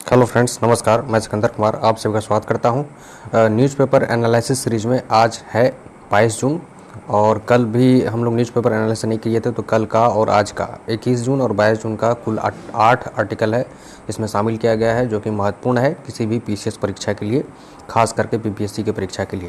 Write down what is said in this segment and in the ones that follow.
Hello friends, नमस्कार। मैं सिकंदर कुमार आप सभी का स्वागत करता हूं। न्यूज़पेपर एनालिसिस सीरीज में आज है 22 जून और कल भी हम लोग न्यूज़पेपर एनालिसिस नहीं किए थे, तो कल का और आज का 21 जून और 22 जून का कुल 8 आर्टिकल है इसमें शामिल किया गया है, जो कि महत्वपूर्ण है किसी भी पीसीएस परीक्षा के लिए, खास करके पीपीएससी की परीक्षा के लिए।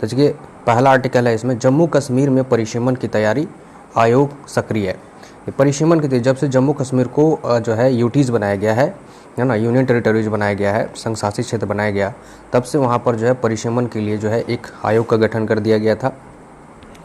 तो देखिए, पहला आर्टिकल है इसमें, जम्मू कश्मीर में परिसीमन की तैयारी, आयोग सक्रिय। ये परिसीमन की जब से जम्मू कश्मीर को जो है यूटीज़ बनाया गया है ना, यूनियन टेरिटरीज बनाया गया है, संघ शासित क्षेत्र बनाया गया, तब से वहाँ पर जो है परिसीमन के लिए जो है एक आयोग का गठन कर दिया गया था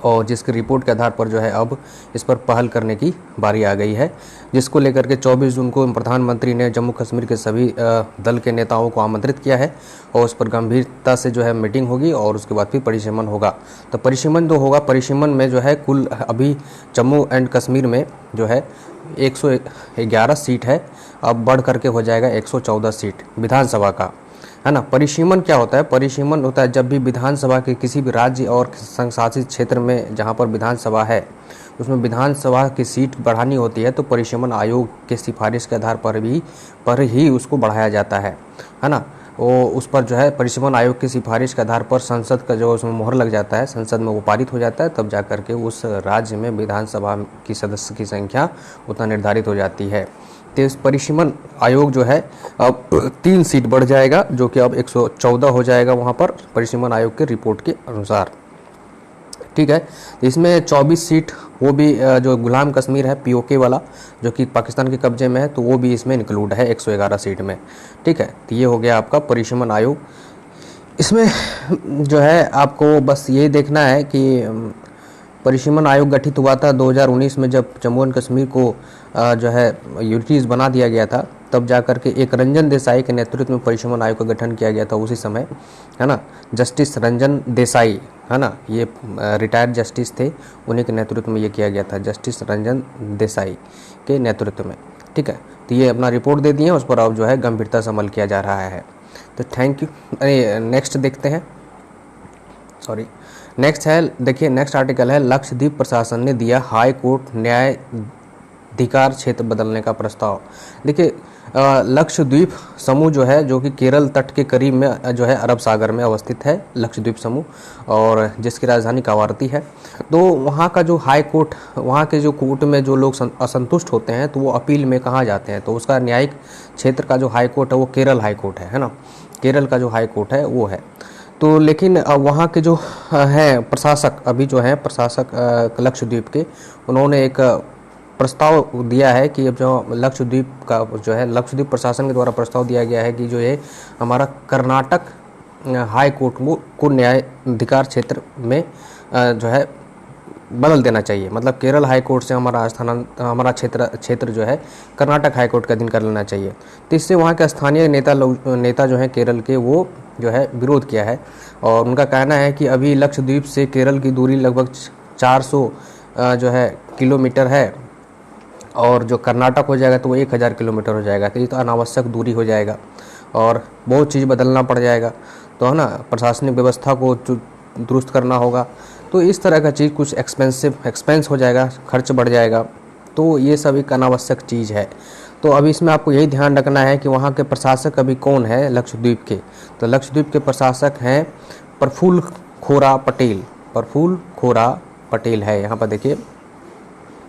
और जिसकी रिपोर्ट के आधार पर जो है अब इस पर पहल करने की बारी आ गई है, जिसको लेकर के 24 जून को प्रधानमंत्री ने जम्मू कश्मीर के सभी दल के नेताओं को आमंत्रित किया है और उस पर गंभीरता से जो है मीटिंग होगी और उसके बाद फिर परिसीमन होगा। तो परिसीमन जो होगा, परिसीमन में जो है कुल अभी जम्मू एंड कश्मीर में जो है 111 सीट है, अब बढ़ करके हो जाएगा 114 सीट विधानसभा का, है ना। परिसीमन क्या होता है? परिसीमन होता है जब भी विधानसभा के किसी भी राज्य और संघ शासित क्षेत्र में जहाँ पर विधानसभा है उसमें विधानसभा की सीट बढ़ानी होती है, तो परिसीमन आयोग के सिफारिश के आधार पर ही उसको बढ़ाया जाता है ना। वो उस पर जो है परिसीमन आयोग की सिफारिश के आधार पर संसद का जो उसमें मोहर लग जाता है, संसद में वो पारित हो जाता है, तब जा करके उस राज्य में विधानसभा की सदस्य की संख्या उतना निर्धारित हो जाती है। तो इस परिसीमन आयोग जो है अब 3 सीट बढ़ जाएगा, जो कि अब 114 हो जाएगा वहाँ पर परिसीमन आयोग के रिपोर्ट के अनुसार। ठीक है, तो इसमें 24 सीट वो भी जो गुलाम कश्मीर है पीओके वाला, जो कि पाकिस्तान के कब्जे में है, तो वो भी इसमें इंक्लूड है 111 सीट में। ठीक है, तो ये हो गया आपका परिसीमन आयोग। इसमें जो है आपको बस ये देखना है कि परिसीमन आयोग गठित हुआ था 2019 में, जब जम्मू एंड कश्मीर को जो है यूटीज़ बना दिया गया था, तब जाकर के एक रंजन देसाई के नेतृत्व में परिसीमन आयोग का गठन किया गया था उसी समय, है ना। जस्टिस रंजन देसाई, है ना, ये रिटायर्ड जस्टिस थे, उन्हीं के नेतृत्व में ये किया गया था, जस्टिस रंजन देसाई के नेतृत्व में। ठीक है, तो ये अपना रिपोर्ट दे दिए, उस पर अब जो है गंभीरता से अमल किया जा रहा है। तो थैंक यू। नेक्स्ट देखते हैं, सॉरी, नेक्स्ट है, देखिए नेक्स्ट आर्टिकल है, लक्षद्वीप प्रशासन ने दिया हाई कोर्ट न्यायाधिकार क्षेत्र बदलने का प्रस्ताव। देखिए लक्षद्वीप समूह जो है, जो कि केरल तट के करीब में जो है अरब सागर में अवस्थित है लक्षद्वीप समूह, और जिसकी राजधानी कावारती है। तो वहाँ का जो हाई कोर्ट, वहाँ के जो कोर्ट में जो लोग असंतुष्ट होते हैं तो वो अपील में कहाँ जाते हैं, तो उसका न्यायिक क्षेत्र का जो हाई कोर्ट है वो केरल हाई कोर्ट है ना, केरल का जो हाई कोर्ट है वो है। तो लेकिन वहाँ के जो हैं प्रशासक, अभी जो हैं प्रशासक लक्षद्वीप के, उन्होंने एक प्रस्ताव दिया है कि अब जो लक्षद्वीप का जो है, लक्षद्वीप प्रशासन के द्वारा प्रस्ताव दिया गया है कि जो ये हमारा कर्नाटक हाई कोर्ट को न्यायाधिकार क्षेत्र में जो है बदल देना चाहिए। मतलब केरल हाई कोर्ट से हमारा क्षेत्र जो है कर्नाटक हाई कोर्ट का अधीन कर लेना चाहिए। तो इससे वहाँ के स्थानीय नेता जो हैं केरल के, वो जो है विरोध किया है और उनका कहना है कि अभी लक्षद्वीप से केरल की दूरी लगभग 400 जो है किलोमीटर है, और जो कर्नाटक हो जाएगा तो वो 1000 किलोमीटर हो जाएगा। तो ये तो अनावश्यक दूरी हो जाएगा और बहुत चीज़ बदलना पड़ जाएगा, तो है ना, प्रशासनिक व्यवस्था को दुरुस्त करना होगा, तो इस तरह का चीज़ कुछ एक्सपेंस हो जाएगा, खर्च बढ़ जाएगा, तो ये सब एक अनावश्यक चीज़ है। तो अभी इसमें आपको यही ध्यान रखना है कि वहाँ के प्रशासक अभी कौन है लक्षद्वीप के, तो लक्षद्वीप के प्रशासक हैं प्रफुल्ल खोरा पटेल है, यहाँ पर देखिए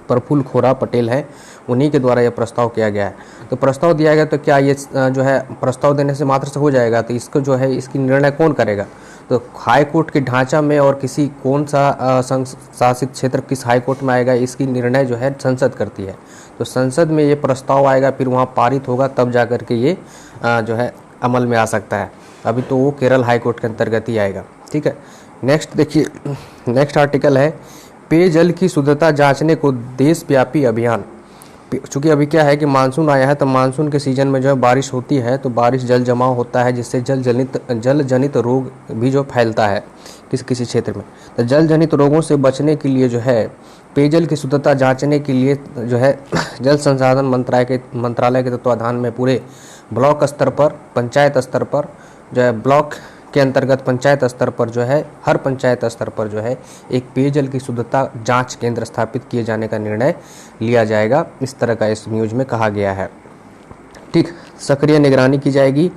प्रफुल्ल खोरा पटेल है, उन्हीं के द्वारा यह प्रस्ताव किया गया है। तो प्रस्ताव दिया गया, तो क्या ये जो है प्रस्ताव देने से मात्र से हो जाएगा? तो इसको जो है इसकी निर्णय कौन करेगा? तो हाई कोर्ट के ढांचा में और किसी कौन सा संघ शासित क्षेत्र किस हाई कोर्ट में आएगा, इसकी निर्णय जो है संसद करती है। तो संसद में ये प्रस्ताव आएगा, फिर वहाँ पारित होगा, तब जा कर के ये जो है अमल में आ सकता है। अभी तो वो केरल हाई कोर्ट के अंतर्गत ही आएगा। ठीक है, नेक्स्ट देखिए, नेक्स्ट आर्टिकल है, पेयजल की शुद्धता जांचने को देशव्यापी अभियान। चूँकि अभी क्या है कि मानसून आया है, तो मानसून के सीजन में जो है बारिश होती है, तो बारिश जल जमाव होता है, जिससे जल जनित रोग भी जो फैलता है किसी क्षेत्र में। तो जल जनित रोगों से बचने के लिए जो है पेयजल की शुद्धता जांचने के लिए जो है जल संसाधन मंत्रालय के तत्वाधान में पूरे ब्लॉक स्तर पर, पंचायत स्तर पर जो है, ब्लॉक के अंतर्गत पंचायत स्तर पर जो है, हर पंचायत स्तर पर जो है एक पेयजल की शुद्धता जांच केंद्र स्थापित किए जाने का निर्णय लिया जाएगा, इस तरह का इस न्यूज़ में कहा गया है। ठीक, सक्रिय निगरानी की जाएगी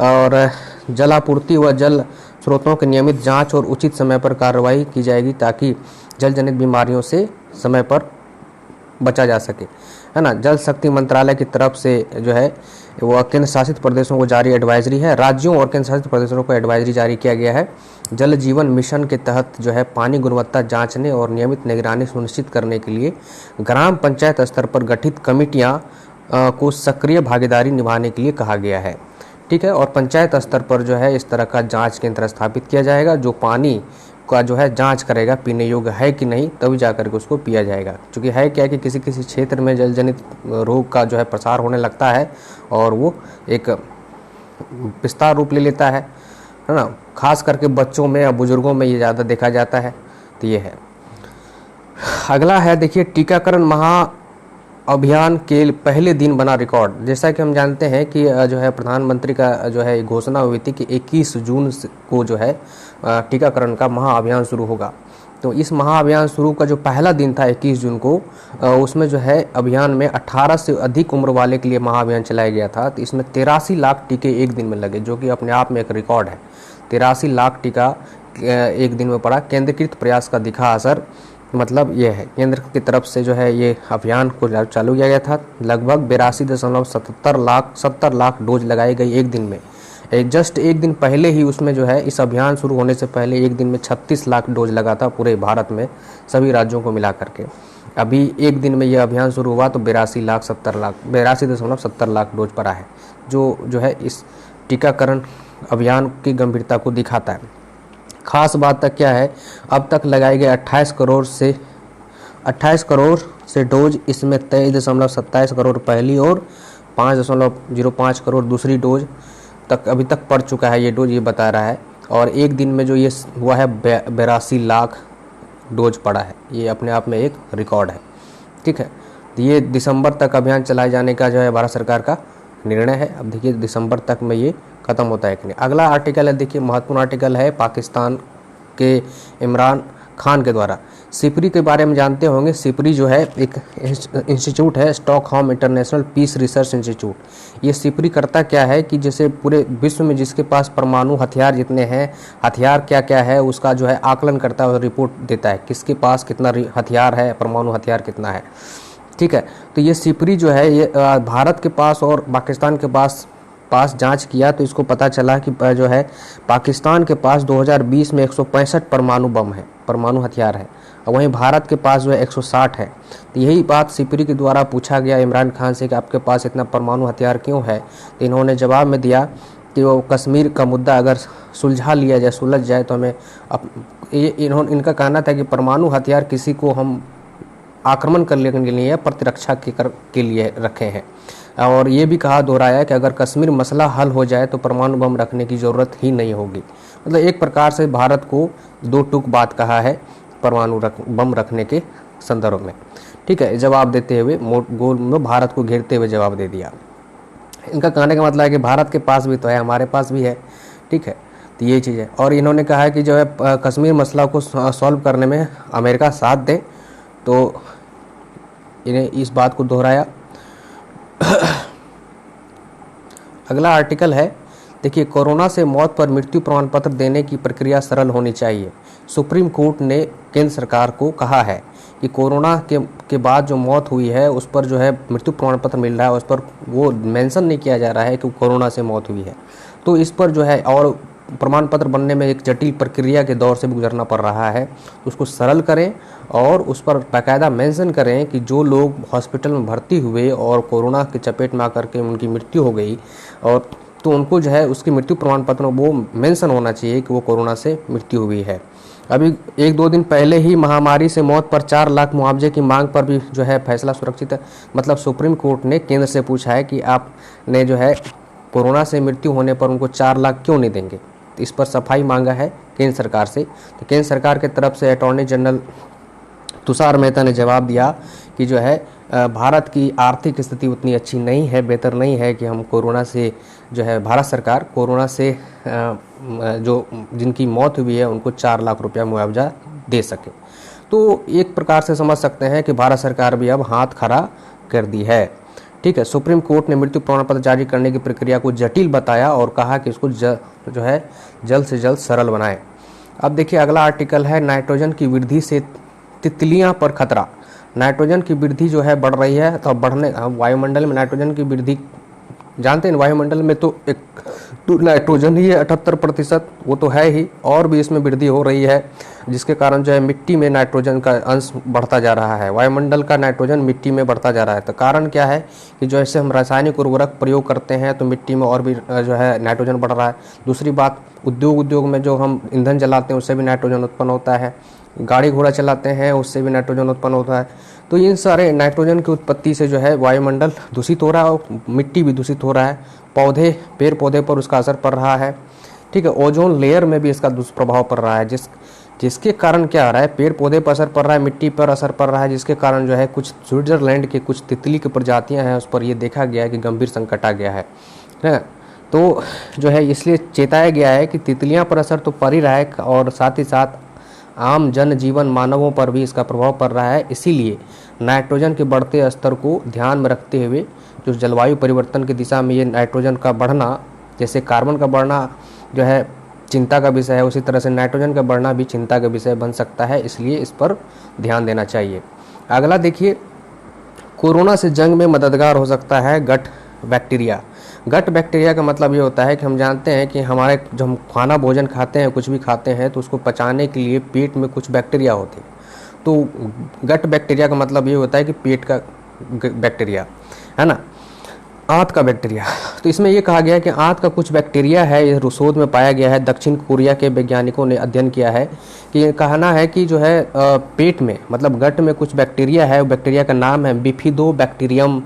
और जलापूर्ति व जल स्रोतों की नियमित जांच और उचित समय पर कार्रवाई की जाएगी ताकि जल जनित बीमारियों से समय पर बचा जा सके, है ना। जल शक्ति मंत्रालय की तरफ से जो है वो केंद्र शासित प्रदेशों को जारी एडवाइजरी है, राज्यों और केंद्र शासित प्रदेशों को एडवाइजरी जारी किया गया है। जल जीवन मिशन के तहत जो है पानी गुणवत्ता जांचने और नियमित निगरानी सुनिश्चित करने के लिए ग्राम पंचायत स्तर पर गठित कमेटियां को सक्रिय भागीदारी निभाने के लिए कहा गया है, ठीक है। और पंचायत स्तर पर जो है इस तरह का जांच केंद्र स्थापित किया जाएगा जो पानी का जो है जांच करेगा पीने योग्य है कि नहीं, तभी जाकर के उसको पिया जाएगा। क्योंकि है क्या कि किसी किसी क्षेत्र में जल जनित रोग का जो है प्रसार होने लगता है और वो एक विस्तार रूप ले लेता है ना। खास करके बच्चों में या बुजुर्गों में ये ज़्यादा देखा जाता है। तो ये है। अगला है देखिए, टीकाकरण महाअभियान के पहले दिन बना रिकॉर्ड। जैसा कि हम जानते हैं कि जो है प्रधानमंत्री का जो है घोषणा हुई थी कि 21 जून को जो है टीकाकरण का महाअभियान शुरू होगा। तो इस महाअभियान शुरू का जो पहला दिन था 21 जून को, उसमें जो है अभियान में 18 से अधिक उम्र वाले के लिए महाअभियान चलाया गया था। तो इसमें 83 लाख टीके एक दिन में लगे, जो कि अपने आप में एक रिकॉर्ड है। 83 लाख टीका एक दिन में पड़ा। केंद्रीकृत प्रयास का दिखा असर, मतलब ये है केंद्र की तरफ से जो है ये अभियान को चालू किया गया था। लगभग 82.70 लाख डोज लगाई गई एक दिन में। जस्ट एक दिन पहले ही उसमें जो है इस अभियान शुरू होने से पहले एक दिन में 36 लाख डोज लगा था पूरे भारत में सभी राज्यों को मिला करके। अभी एक दिन में यह अभियान शुरू हुआ तो 82.70 लाख डोज पड़ा है, जो है इस टीकाकरण अभियान की गंभीरता को दिखाता है। खास बात तक क्या है, अब तक लगाए गए 28 करोड़ से डोज, इसमें 23.27 करोड़ पहली और 5.05 करोड़ दूसरी डोज तक अभी तक पड़ चुका है ये डोज, ये बता रहा है। और एक दिन में जो ये हुआ है 82 लाख डोज पड़ा है, ये अपने आप में एक रिकॉर्ड है, ठीक है। तो ये दिसंबर तक अभियान चलाए जाने का जो है भारत सरकार का निर्णय है। अब देखिए दिसंबर तक में ये खत्म होता है कि नहीं। अगला आर्टिकल है, देखिए महत्वपूर्ण आर्टिकल है, पाकिस्तान के इमरान खान के द्वारा सिपरी के बारे में जानते होंगे। सिपरी जो है एक इंस्टीट्यूट है, Stockholm International Peace Research Institute. ये सिपरी करता क्या है कि जैसे पूरे विश्व में जिसके पास परमाणु हथियार जितने हैं, हथियार क्या क्या है उसका जो है आकलन करता है और रिपोर्ट देता है, किसके पास कितना हथियार है, परमाणु हथियार कितना है, ठीक है। तो ये सिपरी जो है ये भारत के पास और पाकिस्तान के पास जांच किया तो इसको पता चला कि जो है पाकिस्तान के पास 2020 में 165 परमाणु बम है, परमाणु हथियार है, और वहीं भारत के पास जो है 160 है। तो यही बात सिपरी के द्वारा पूछा गया इमरान खान से कि आपके पास इतना परमाणु हथियार क्यों है। तो इन्होंने जवाब में दिया कि वो कश्मीर का मुद्दा अगर सुलझा लिया जाए, सुलझ जाए तो हमें इनका कहना था कि परमाणु हथियार किसी को हम आक्रमण करने के लिए या प्रतिरक्षा के लिए रखे हैं। और ये भी कहा, दोहराया कि अगर कश्मीर मसला हल हो जाए तो परमाणु बम रखने की ज़रूरत ही नहीं होगी। मतलब एक प्रकार से भारत को दो टूक बात कहा है परमाणु बम रखने के संदर्भ में, ठीक है। जवाब देते हुए गोल में भारत को घेरते हुए जवाब दे दिया। इनका कहने का मतलब है कि भारत के पास भी तो है, हमारे पास भी है, ठीक है। तो ये चीज़ है। और इन्होंने कहा है कि जो है कश्मीर मसला को सॉल्व करने में अमेरिका साथ दे, तो इन्हें इस बात को दोहराया। अगला आर्टिकल है, देखिए कोरोना से मौत पर मृत्यु प्रमाण पत्र देने की प्रक्रिया सरल होनी चाहिए। सुप्रीम कोर्ट ने केंद्र सरकार को कहा है कि कोरोना के बाद जो मौत हुई है उस पर जो है मृत्यु प्रमाण पत्र मिल रहा है, उस पर वो मेंशन नहीं किया जा रहा है कि कोरोना से मौत हुई है। तो इस पर जो है और प्रमाण पत्र बनने में एक जटिल प्रक्रिया के दौर से गुजरना पड़ रहा है, उसको सरल करें और उस पर बाकायदा मेंशन करें कि जो लोग हॉस्पिटल में भर्ती हुए और कोरोना की चपेट में आकर के उनकी मृत्यु हो गई, और तो उनको जो है उसकी मृत्यु प्रमाण पत्र में वो मेंशन होना चाहिए कि वो कोरोना से मृत्यु हुई है। अभी 1-2 दिन पहले ही महामारी से मौत पर 4 लाख मुआवजे की मांग पर भी जो है फैसला सुरक्षित है। मतलब सुप्रीम कोर्ट ने केंद्र से पूछा है कि आपने जो है कोरोना से मृत्यु होने पर उनको 4 लाख क्यों नहीं देंगे। तो इस पर सफाई मांगा है केंद्र सरकार से। तो केंद्र सरकार के तरफ से अटॉर्नी जनरल तुषार मेहता ने जवाब दिया कि जो है भारत की आर्थिक स्थिति उतनी अच्छी नहीं है, बेहतर नहीं है कि हम कोरोना से जो है भारत सरकार कोरोना से जो जिनकी मौत हुई है उनको 4 लाख रुपया मुआवजा दे सके। तो एक प्रकार से समझ सकते हैं कि भारत सरकार भी अब हाथ खड़ा कर दी है, ठीक है। सुप्रीम कोर्ट ने मृत्यु प्रमाण पत्र जारी करने की प्रक्रिया को जटिल बताया और कहा कि इसको जो है जल्द से जल्द सरल बनाएं। अब देखिए अगला आर्टिकल है, नाइट्रोजन की वृद्धि से तितलियां पर खतरा। नाइट्रोजन की वृद्धि जो है बढ़ रही है, तो बढ़ने वायुमंडल में नाइट्रोजन की वृद्धि जानते हैं, वायुमंडल में तो एक तो नाइट्रोजन ही है 78%, वो तो है ही, और भी इसमें वृद्धि हो रही है जिसके कारण जो है मिट्टी में नाइट्रोजन का अंश बढ़ता जा रहा है। वायुमंडल का नाइट्रोजन मिट्टी में बढ़ता जा रहा है। तो कारण क्या है कि जो ऐसे हम रासायनिक उर्वरक प्रयोग करते हैं तो मिट्टी में और भी जो है नाइट्रोजन बढ़ रहा है। दूसरी बात, उद्योग में जो हम ईंधन जलाते हैं उससे भी नाइट्रोजन उत्पन्न होता है, गाड़ी घोड़ा चलाते हैं उससे भी नाइट्रोजन उत्पन्न होता है। तो इन सारे नाइट्रोजन की उत्पत्ति से जो है वायुमंडल दूषित हो रहा है और मिट्टी भी दूषित हो रहा है। पेड़ पौधे पर उसका असर पड़ रहा है। ठीक है, ओजोन लेयर में भी इसका दुष्प्रभाव पड़ रहा है, जिसके कारण क्या हो रहा है, पेड़ पौधे पर असर पड़ रहा है, मिट्टी पर असर पड़ रहा है, जिसके कारण जो है कुछ स्विट्जरलैंड के कुछ तितली की प्रजातियां हैं उस पर ये देखा गया है कि गंभीर संकट आ गया है। तो जो है इसलिए चेताया गया है कि तितलियां पर असर तो पड़ ही रहा है और साथ ही साथ आम जनजीवन मानवों पर भी इसका प्रभाव पड़ रहा है। इसीलिए नाइट्रोजन के बढ़ते स्तर को ध्यान में रखते हुए जो जलवायु परिवर्तन की दिशा में ये नाइट्रोजन का बढ़ना, जैसे कार्बन का बढ़ना जो है चिंता का विषय है, उसी तरह से नाइट्रोजन का बढ़ना भी चिंता का विषय बन सकता है। इसलिए इस पर ध्यान देना चाहिए। अगला देखिए, कोरोना से जंग में मददगार हो सकता है गट बैक्टीरिया। गट बैक्टीरिया का मतलब ये होता है कि हम जानते हैं कि हमारे जो हम खाना भोजन खाते हैं, कुछ भी खाते हैं, तो उसको पचाने के लिए पेट में कुछ बैक्टीरिया होते हैं। तो गट बैक्टीरिया का मतलब ये होता है कि पेट का बैक्टीरिया, है ना, आंत का बैक्टीरिया। तो इसमें ये कहा गया है कि आंत का कुछ बैक्टीरिया है, ये शोध में पाया गया है। दक्षिण कोरिया के वैज्ञानिकों ने अध्ययन किया है कि ये कहना है कि जो है पेट में मतलब गट में कुछ बैक्टीरिया है, बैक्टीरिया का नाम है बिफिडोबैक्टीरियम।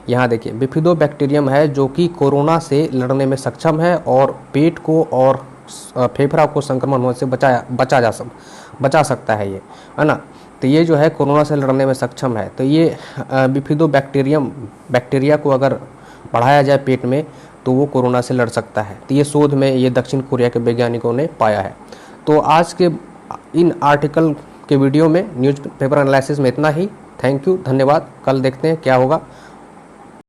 यहाँ देखिए बिफिडोबैक्टीरियम है जो कि कोरोना से लड़ने में सक्षम है और पेट को और फेफड़ा को संक्रमण होने से बचा सकता है ये, है ना। तो ये जो है कोरोना से लड़ने में सक्षम है। तो ये बैक्टीरिया को अगर बढ़ाया जाए पेट में तो वो कोरोना से लड़ सकता है। तो ये शोध में ये दक्षिण कोरिया के वैज्ञानिकों ने पाया है। तो आज के इन आर्टिकल के वीडियो में न्यूज़पेपर एनालिसिस में इतना ही। थैंक यू, धन्यवाद। कल देखते हैं क्या होगा।